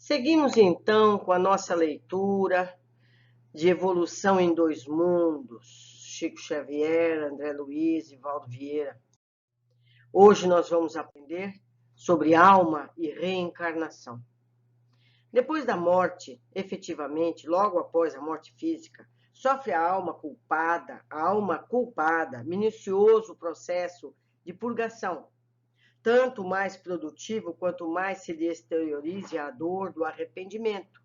Seguimos então com a nossa leitura de Evolução em Dois Mundos, Chico Xavier, André Luiz e Valdo Vieira. Hoje nós vamos aprender sobre alma e reencarnação. Depois da morte, efetivamente, logo após a morte física, sofre a alma culpada, minucioso processo de purgação, tanto mais produtivo quanto mais se lhe exteriorize a dor do arrependimento.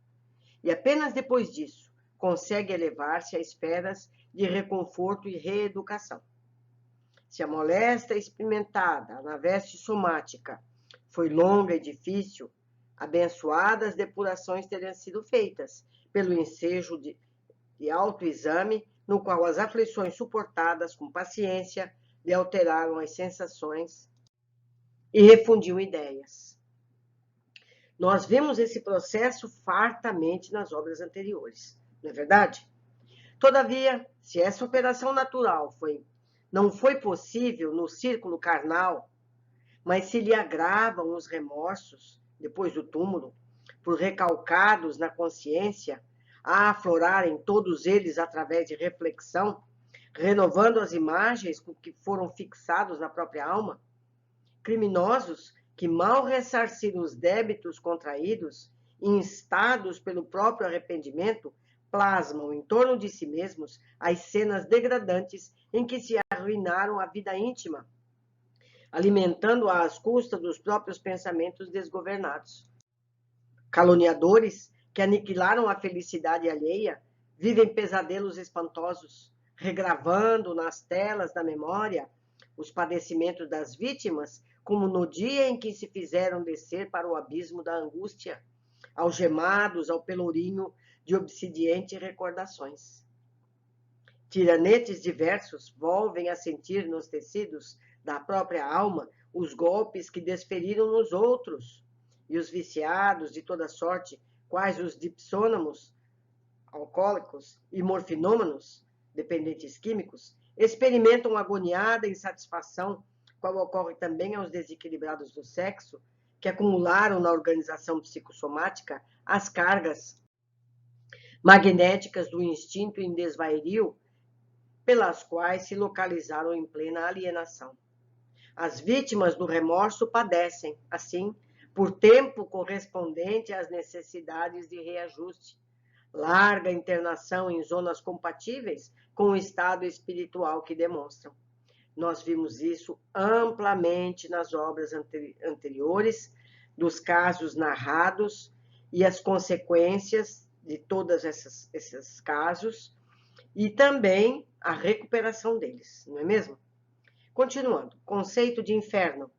E apenas depois disso, consegue elevar-se a esferas de reconforto e reeducação. Se a moléstia experimentada na veste somática foi longa e difícil, abençoadas depurações teriam sido feitas pelo ensejo de autoexame, no qual as aflições suportadas com paciência lhe alteraram as sensações e refundiam ideias. Nós vimos esse processo fartamente nas obras anteriores, não é verdade? Todavia, se essa operação natural não foi possível no círculo carnal, mas se lhe agravam os remorsos, depois do túmulo, por recalcados na consciência, a aflorarem todos eles através de reflexão, renovando as imagens com que foram fixados na própria alma, criminosos que mal ressarciram os débitos contraídos, instados pelo próprio arrependimento, plasmam em torno de si mesmos as cenas degradantes em que se arruinaram a vida íntima, alimentando-a às custas dos próprios pensamentos desgovernados. Caluniadores que aniquilaram a felicidade alheia vivem pesadelos espantosos, regravando nas telas da memória os padecimentos das vítimas, como no dia em que se fizeram descer para o abismo da angústia, algemados ao pelourinho de obsidiantes recordações. Tiranetes diversos volvem a sentir nos tecidos da própria alma os golpes que desferiram nos outros, e os viciados de toda sorte, quais os dipsônamos, alcoólicos e morfinômanos, dependentes químicos, experimentam agoniada insatisfação, qual ocorre também aos desequilibrados do sexo, que acumularam na organização psicossomática as cargas magnéticas do instinto em desvario, pelas quais se localizaram em plena alienação. As vítimas do remorso padecem, assim, por tempo correspondente às necessidades de reajuste, larga internação em zonas compatíveis com o estado espiritual que demonstram. Nós vimos isso amplamente nas obras anteriores, dos casos narrados e as consequências de todos esses casos, e também a recuperação deles, não é mesmo? Continuando, conceito de inferno.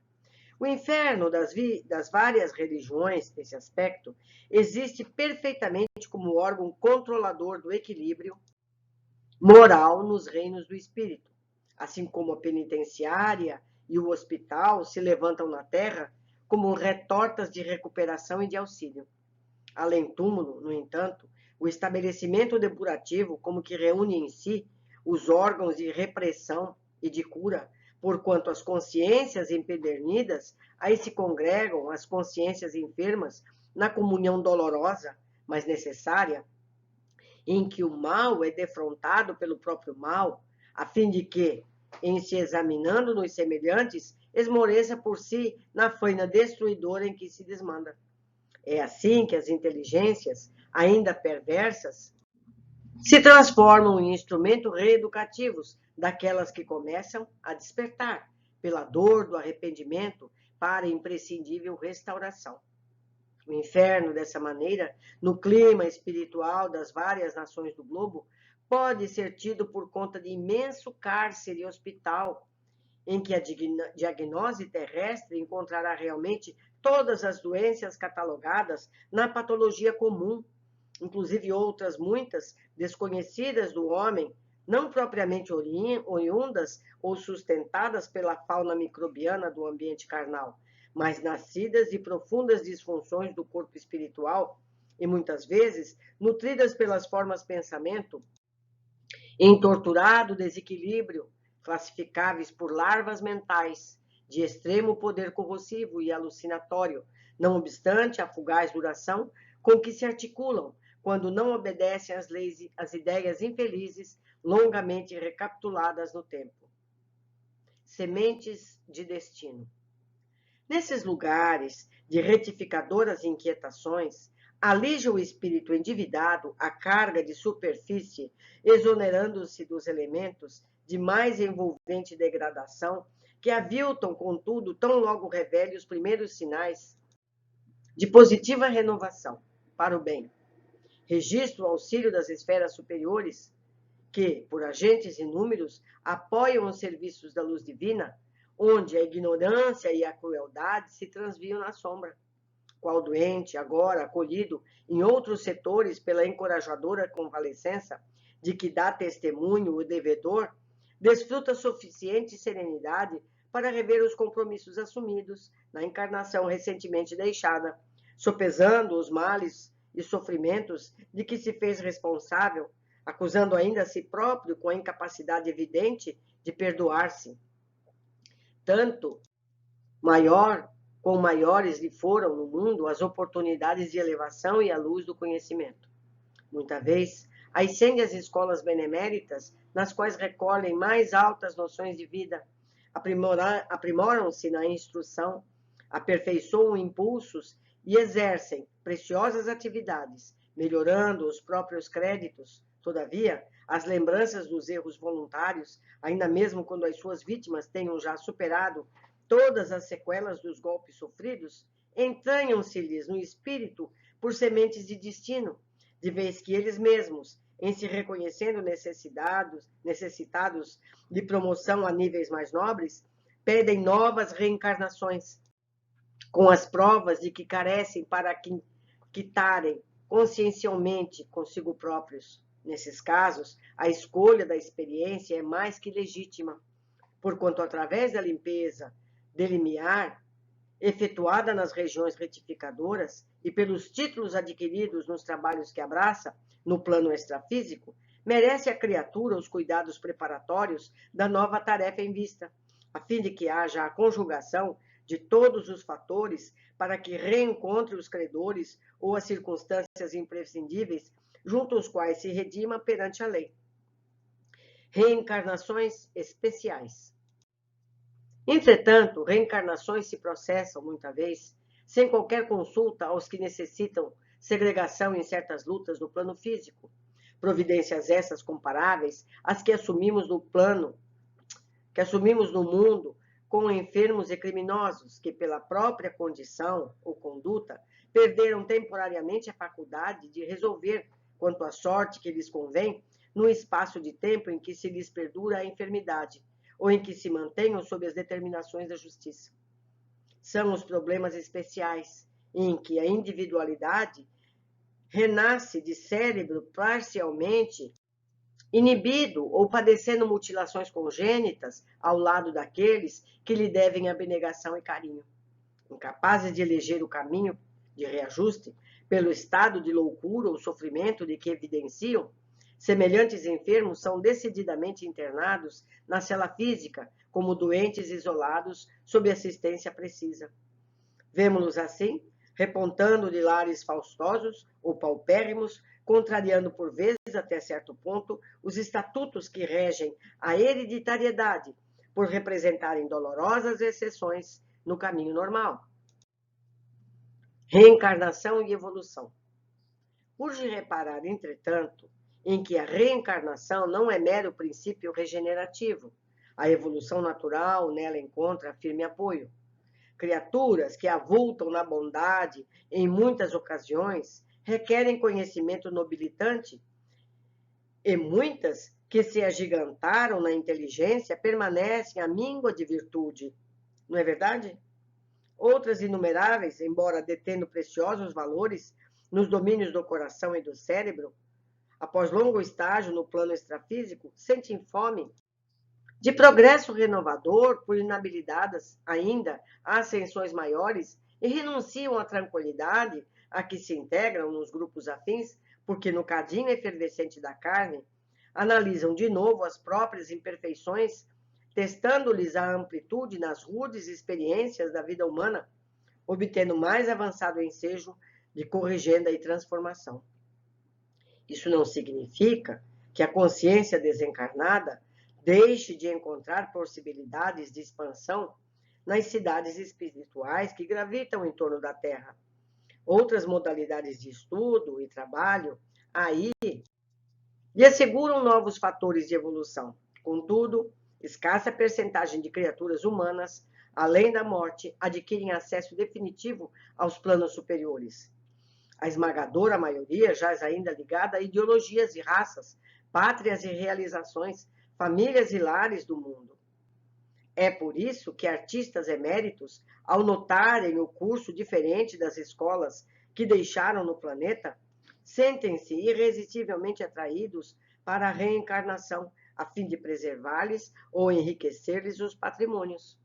O inferno das várias religiões, nesse aspecto, existe perfeitamente como órgão controlador do equilíbrio moral nos reinos do espírito, assim como a penitenciária e o hospital se levantam na terra como retortas de recuperação e de auxílio. Além túmulo, no entanto, o estabelecimento depurativo como que reúne em si os órgãos de repressão e de cura, porquanto as consciências empedernidas aí se congregam as consciências enfermas na comunhão dolorosa, mas necessária, em que o mal é defrontado pelo próprio mal, a fim de que, em se examinando nos semelhantes, esmoreça por si na faina destruidora em que se desmanda. É assim que as inteligências, ainda perversas, se transformam em instrumentos reeducativos daquelas que começam a despertar, pela dor do arrependimento, para a imprescindível restauração. O inferno, dessa maneira, no clima espiritual das várias nações do globo, pode ser tido por conta de imenso cárcere e hospital, em que a diagnose terrestre encontrará realmente todas as doenças catalogadas na patologia comum, inclusive outras muitas desconhecidas do homem, não propriamente oriundas ou sustentadas pela fauna microbiana do ambiente carnal, mas nascidas de profundas disfunções do corpo espiritual e, muitas vezes, nutridas pelas formas pensamento, em torturado desequilíbrio, classificáveis por larvas mentais, de extremo poder corrosivo e alucinatório, não obstante a fugaz duração, com que se articulam quando não obedecem às leis, às ideias infelizes longamente recapituladas no tempo. Sementes de destino. Nesses lugares de retificadoras inquietações, alija o espírito endividado a carga de superfície, exonerando-se dos elementos de mais envolvente degradação que aviltam, contudo, tão logo revele os primeiros sinais de positiva renovação para o bem. Registra o auxílio das esferas superiores, que, por agentes inúmeros, apoiam os serviços da luz divina, onde a ignorância e a crueldade se transviam na sombra. Qual doente, agora acolhido em outros setores pela encorajadora convalescença, de que dá testemunho o devedor, desfruta suficiente serenidade para rever os compromissos assumidos na encarnação recentemente deixada, sopesando os males e sofrimentos de que se fez responsável, acusando ainda a si próprio com a incapacidade evidente de perdoar-se. Tanto quão maiores lhe foram no mundo as oportunidades de elevação e a luz do conhecimento. Muita vez, ascende às escolas beneméritas, nas quais recolhem mais altas noções de vida, aprimoram-se na instrução, aperfeiçoam impulsos e exercem preciosas atividades, melhorando os próprios créditos. Todavia, as lembranças dos erros voluntários, ainda mesmo quando as suas vítimas tenham já superado todas as sequelas dos golpes sofridos, entranham-se-lhes no espírito por sementes de destino, de vez que eles mesmos, em se reconhecendo necessitados de promoção a níveis mais nobres, pedem novas reencarnações, com as provas de que carecem para quitarem consciencialmente consigo próprios. Nesses casos, a escolha da experiência é mais que legítima, porquanto, através da limpeza de limiar, efetuada nas regiões retificadoras e pelos títulos adquiridos nos trabalhos que abraça, no plano extrafísico, merece a criatura os cuidados preparatórios da nova tarefa em vista, a fim de que haja a conjugação de todos os fatores para que reencontre os credores ou as circunstâncias imprescindíveis junto aos quais se redima perante a lei. Reencarnações especiais. Entretanto, reencarnações se processam, muita vez, sem qualquer consulta aos que necessitam segregação em certas lutas no plano físico. Providências essas comparáveis às que assumimos no mundo com enfermos e criminosos, que pela própria condição ou conduta perderam temporariamente a faculdade de resolver quanto à sorte que lhes convém no espaço de tempo em que se lhes perdura a enfermidade, ou em que se mantenham sob as determinações da justiça. São os problemas especiais, em que a individualidade renasce de cérebro parcialmente inibido ou padecendo mutilações congênitas ao lado daqueles que lhe devem abnegação e carinho. Incapazes de eleger o caminho de reajuste, pelo estado de loucura ou sofrimento de que evidenciam, semelhantes enfermos são decididamente internados na cela física, como doentes isolados sob assistência precisa. Vemo-los assim, repontando de lares faustosos ou paupérrimos, contrariando por vezes, até certo ponto, os estatutos que regem a hereditariedade, por representarem dolorosas exceções no caminho normal. Reencarnação e evolução. Urge reparar, entretanto, em que a reencarnação não é mero princípio regenerativo. A evolução natural nela encontra firme apoio. Criaturas que avultam na bondade em muitas ocasiões requerem conhecimento nobilitante, e muitas que se agigantaram na inteligência permanecem à míngua de virtude. Não é verdade? Outras inumeráveis, embora detendo preciosos valores nos domínios do coração e do cérebro, após longo estágio no plano extrafísico, sentem fome de progresso renovador por inabilitadas ainda a ascensões maiores e renunciam à tranquilidade a que se integram nos grupos afins, porque no cadinho efervescente da carne analisam de novo as próprias imperfeições, testando-lhes a amplitude nas rudes experiências da vida humana, obtendo mais avançado ensejo de corrigenda e transformação. Isso não significa que a consciência desencarnada deixe de encontrar possibilidades de expansão nas cidades espirituais que gravitam em torno da Terra. Outras modalidades de estudo e trabalho aí lhe asseguram novos fatores de evolução. Contudo, escassa percentagem de criaturas humanas, além da morte, adquirem acesso definitivo aos planos superiores. A esmagadora maioria jaz ainda ligada a ideologias e raças, pátrias e realizações, famílias e lares do mundo. É por isso que artistas eméritos, ao notarem o curso diferente das escolas que deixaram no planeta, sentem-se irresistivelmente atraídos para a reencarnação, a fim de preservar-lhes ou enriquecer-lhes os patrimônios.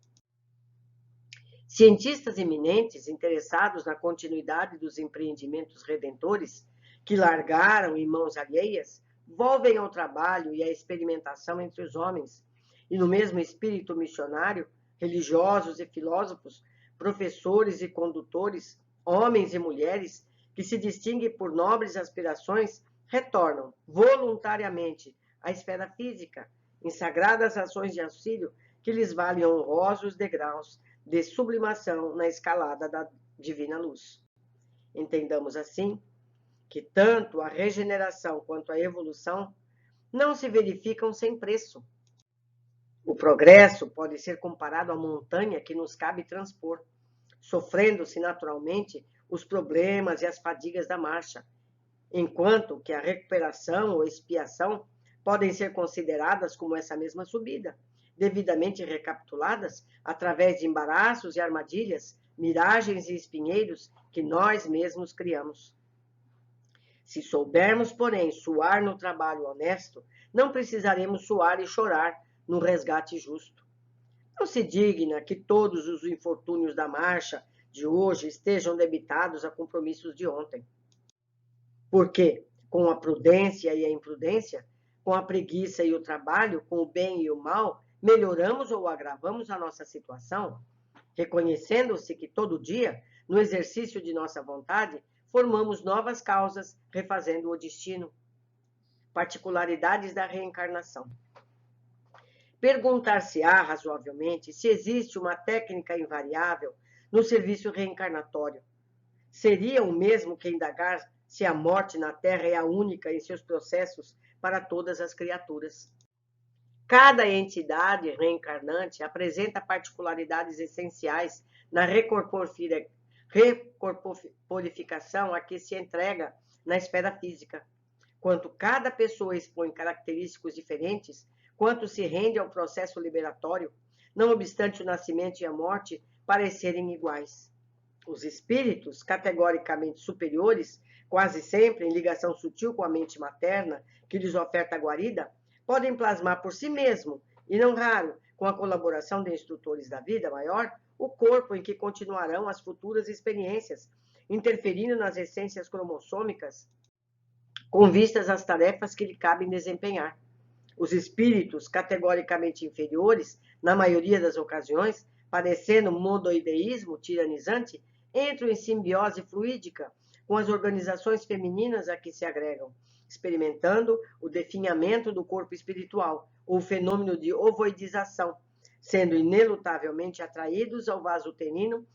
Cientistas eminentes interessados na continuidade dos empreendimentos redentores que largaram em mãos alheias, volvem ao trabalho e à experimentação entre os homens, e no mesmo espírito missionário, religiosos e filósofos, professores e condutores, homens e mulheres, que se distinguem por nobres aspirações, retornam voluntariamente à esfera física, em sagradas ações de auxílio que lhes valem honrosos degraus de sublimação na escalada da divina luz. Entendamos assim que tanto a regeneração quanto a evolução não se verificam sem preço. O progresso pode ser comparado à montanha que nos cabe transpor, sofrendo-se naturalmente os problemas e as fadigas da marcha, enquanto que a recuperação ou expiação podem ser consideradas como essa mesma subida, devidamente recapituladas através de embaraços e armadilhas, miragens e espinheiros que nós mesmos criamos. Se soubermos, porém, suar no trabalho honesto, não precisaremos suar e chorar no resgate justo. Não se digna que todos os infortúnios da marcha de hoje estejam debitados a compromissos de ontem. Porque, com a prudência e a imprudência, com a preguiça e o trabalho, com o bem e o mal, melhoramos ou agravamos a nossa situação, reconhecendo-se que todo dia, no exercício de nossa vontade, formamos novas causas, refazendo o destino. Particularidades da reencarnação. Perguntar-se-á razoavelmente se existe uma técnica invariável no serviço reencarnatório. Seria o mesmo que indagar se a morte na Terra é a única em seus processos para todas as criaturas. Cada entidade reencarnante apresenta particularidades essenciais na recorporificação a que se entrega na esfera física. Quanto cada pessoa expõe característicos diferentes, quanto se rende ao processo liberatório, não obstante o nascimento e a morte parecerem iguais. Os espíritos, categoricamente superiores, quase sempre em ligação sutil com a mente materna, que lhes oferta a guarida, podem plasmar por si mesmo, e não raro, com a colaboração de instrutores da vida maior, o corpo em que continuarão as futuras experiências, interferindo nas essências cromossômicas, com vistas às tarefas que lhe cabem desempenhar. Os espíritos, categoricamente inferiores, na maioria das ocasiões, parecendo monoideísmo tiranizante, entram em simbiose fluídica com as organizações femininas a que se agregam, experimentando o definhamento do corpo espiritual, ou o fenômeno de ovoidização, sendo inelutavelmente atraídos ao vaso uterino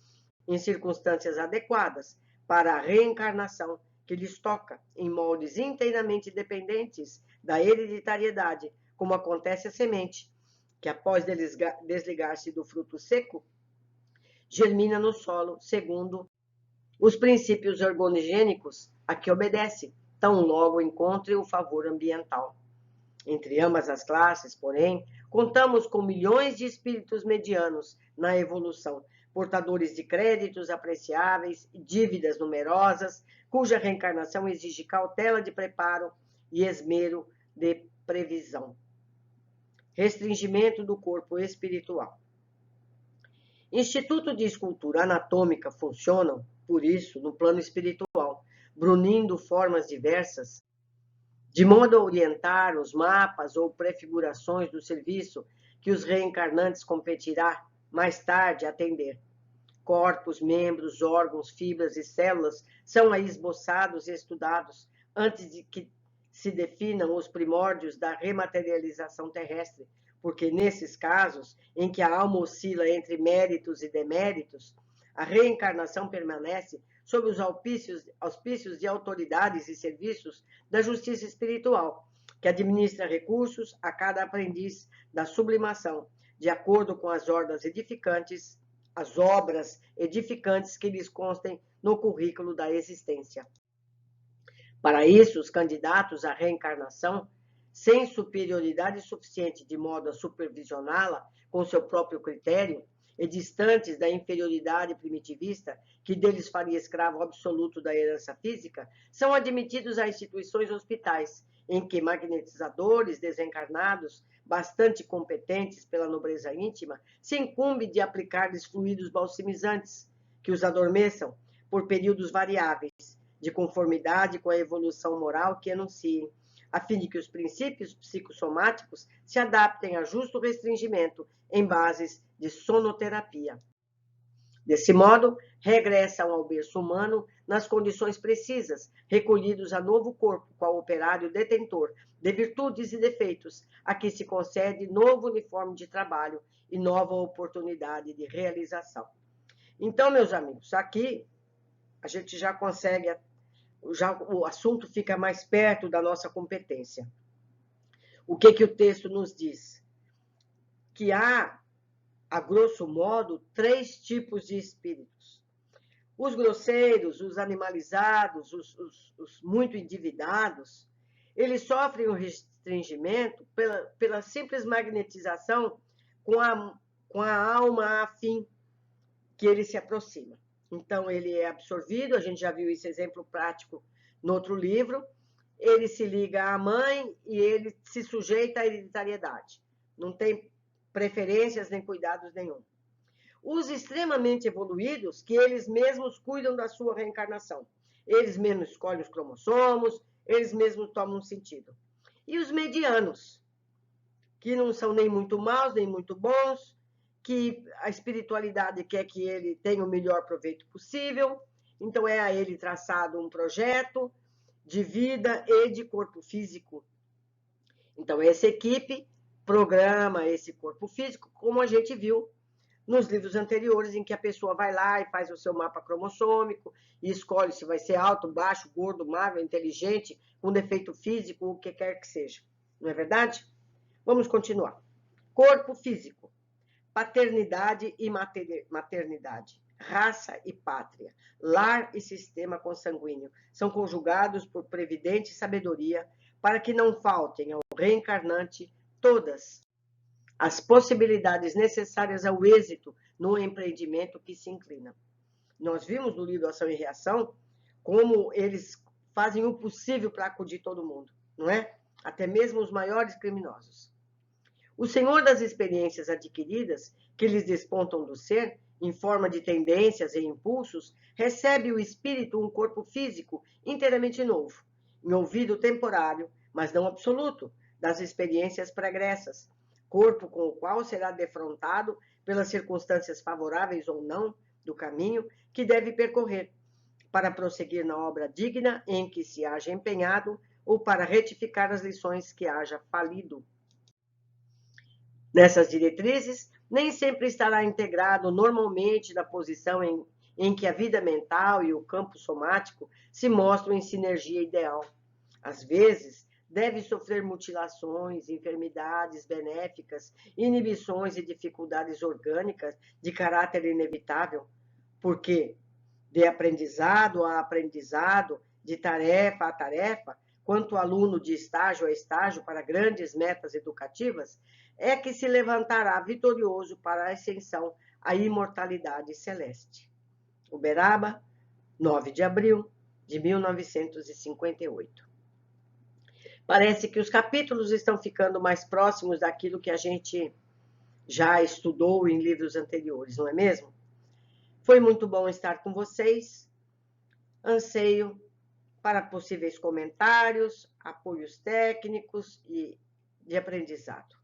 em circunstâncias adequadas para a reencarnação que lhes toca, em moldes inteiramente dependentes da hereditariedade, como acontece a semente, que após desligar-se do fruto seco, germina no solo, segundo os princípios organogênicos a que obedece, tão logo encontre o favor ambiental. Entre ambas as classes, porém, contamos com milhões de espíritos medianos na evolução, portadores de créditos apreciáveis e dívidas numerosas, cuja reencarnação exige cautela de preparo e esmero de previsão. Restringimento do corpo espiritual. Institutos de escultura anatômica funcionam, por isso, no plano espiritual, brunindo formas diversas, de modo a orientar os mapas ou prefigurações do serviço que os reencarnantes competirá mais tarde atender. Corpos, membros, órgãos, fibras e células são aí esboçados e estudados antes de que se definam os primórdios da rematerialização terrestre, porque nesses casos, em que a alma oscila entre méritos e deméritos, a reencarnação permanece sob os auspícios de autoridades e serviços da justiça espiritual, que administra recursos a cada aprendiz da sublimação, de acordo com as obras edificantes que lhes constem no currículo da existência. Para isso, os candidatos à reencarnação, sem superioridade suficiente de modo a supervisioná-la com seu próprio critério, e distantes da inferioridade primitivista que deles faria escravo absoluto da herança física, são admitidos a instituições hospitais, em que magnetizadores desencarnados, bastante competentes pela nobreza íntima, se incumbe de aplicar-lhes fluidos balsamizantes, que os adormeçam por períodos variáveis, de conformidade com a evolução moral que anunciem, a fim de que os princípios psicossomáticos se adaptem a justo restringimento em bases de sonoterapia. Desse modo, regressam ao berço humano nas condições precisas, recolhidos a novo corpo, qual operário detentor de virtudes e defeitos, a que se concede novo uniforme de trabalho e nova oportunidade de realização. Então, meus amigos, aqui a gente já consegue, o assunto fica mais perto da nossa competência. O que o texto nos diz? Que há, a grosso modo, 3 tipos de espíritos. Os grosseiros, os animalizados, os muito endividados, eles sofrem um restringimento pela simples magnetização com a alma afim que ele se aproxima. Então, ele é absorvido, a gente já viu esse exemplo prático no outro livro, ele se liga à mãe e ele se sujeita à hereditariedade. Não tem preferências nem cuidados nenhum. Os extremamente evoluídos, que eles mesmos cuidam da sua reencarnação. Eles mesmos escolhem os cromossomos, eles mesmos tomam sentido. E os medianos, que não são nem muito maus, nem muito bons, que a espiritualidade quer que ele tenha o melhor proveito possível, então é a ele traçado um projeto de vida e de corpo físico. Então, essa equipe programa esse corpo físico, como a gente viu nos livros anteriores, em que a pessoa vai lá e faz o seu mapa cromossômico e escolhe se vai ser alto, baixo, gordo, magro, inteligente, com defeito físico, o que quer que seja. Não é verdade? Vamos continuar. Corpo físico. Paternidade e maternidade, raça e pátria, lar e sistema consanguíneo são conjugados por previdente sabedoria para que não faltem ao reencarnante todas as possibilidades necessárias ao êxito no empreendimento que se inclina. Nós vimos no livro Ação e Reação como eles fazem o possível para acudir todo mundo, não é? Até mesmo os maiores criminosos. O senhor das experiências adquiridas, que lhes despontam do ser, em forma de tendências e impulsos, recebe o espírito um corpo físico inteiramente novo, em ouvido temporário, mas não absoluto, das experiências pregressas, corpo com o qual será defrontado pelas circunstâncias favoráveis ou não do caminho que deve percorrer, para prosseguir na obra digna em que se haja empenhado ou para retificar as lições que haja falido. Nessas diretrizes, nem sempre estará integrado normalmente na posição em que a vida mental e o campo somático se mostram em sinergia ideal. Às vezes, deve sofrer mutilações, enfermidades benéficas, inibições e dificuldades orgânicas de caráter inevitável, porque, de aprendizado a aprendizado, de tarefa a tarefa, quanto aluno de estágio a estágio para grandes metas educativas, é que se levantará vitorioso para a ascensão à imortalidade celeste. Uberaba, 9 de abril de 1958. Parece que os capítulos estão ficando mais próximos daquilo que a gente já estudou em livros anteriores, não é mesmo? Foi muito bom estar com vocês. Anseio para possíveis comentários, apoios técnicos e de aprendizado.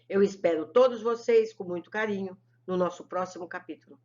Eu espero todos vocês com muito carinho no nosso próximo capítulo.